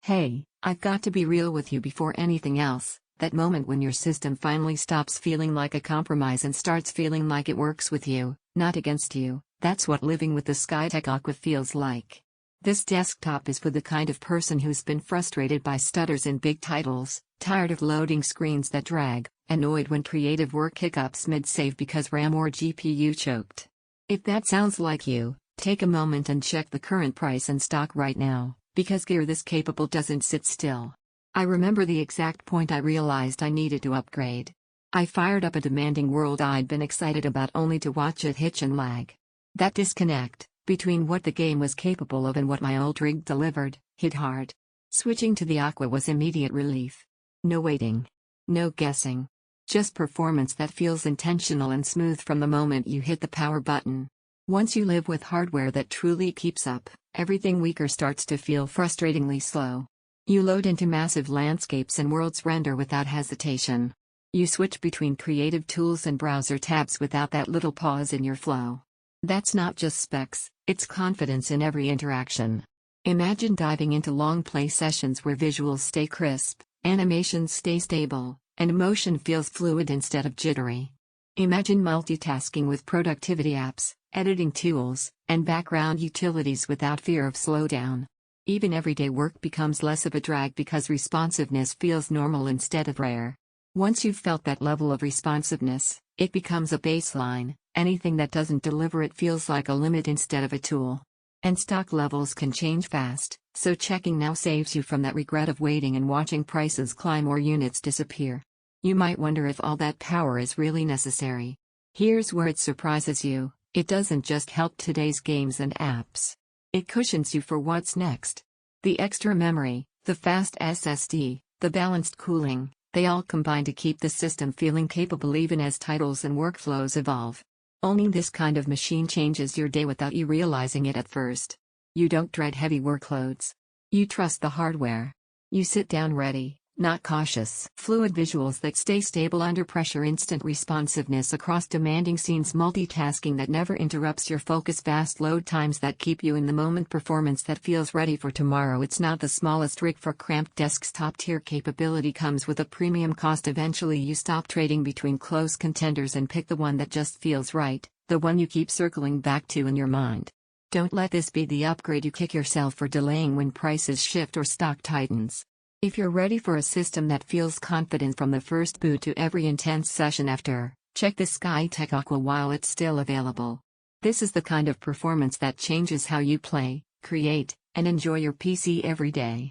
Hey, I've got to be real with you before anything else. That moment when your system finally stops feeling like a compromise and starts feeling like it works with you, not against you, that's what living with the Skytech Aqua feels like. This desktop is for the kind of person who's been frustrated by stutters in big titles, tired of loading screens that drag, annoyed when creative work hiccups mid-save because RAM or GPU choked. If that sounds like you, take a moment and check the current price and stock right now, because gear this capable doesn't sit still. I remember the exact point I realized I needed to upgrade. I fired up a demanding world I'd been excited about only to watch it hitch and lag. That disconnect, between what the game was capable of and what my old rig delivered, hit hard. Switching to the Aqua was immediate relief. No waiting. No guessing. Just performance that feels intentional and smooth from the moment you hit the power button. Once you live with hardware that truly keeps up, everything weaker starts to feel frustratingly slow. You load into massive landscapes and worlds render without hesitation. You switch between creative tools and browser tabs without that little pause in your flow. That's not just specs, it's confidence in every interaction. Imagine diving into long play sessions where visuals stay crisp, animations stay stable, and motion feels fluid instead of jittery. Imagine multitasking with productivity apps, editing tools, and background utilities without fear of slowdown. Even everyday work becomes less of a drag because responsiveness feels normal instead of rare. Once you've felt that level of responsiveness, it becomes a baseline. Anything that doesn't deliver it feels like a limit instead of a tool. And stock levels can change fast, so checking now saves you from that regret of waiting and watching prices climb or units disappear. You might wonder if all that power is really necessary. Here's where it surprises you: it doesn't just help today's games and apps. It cushions you for what's next. The extra memory, the fast SSD, the balanced cooling, they all combine to keep the system feeling capable even as titles and workflows evolve. Owning this kind of machine changes your day without you realizing it at first. You don't dread heavy workloads. You trust the hardware. You sit down ready, not cautious. Fluid visuals that stay stable under pressure, instant responsiveness across demanding scenes, multitasking that never interrupts your focus, fast load times that keep you in the moment, performance that feels ready for tomorrow. It's not the smallest rig for cramped desks. Top-tier capability comes with a premium cost. Eventually you stop trading between close contenders and pick the one that just feels right, the one you keep circling back to in your mind. Don't let this be the upgrade you kick yourself for delaying when prices shift or stock tightens. If you're ready for a system that feels confident from the first boot to every intense session after, check the Skytech Aqua while it's still available. This is the kind of performance that changes how you play, create, and enjoy your PC every day.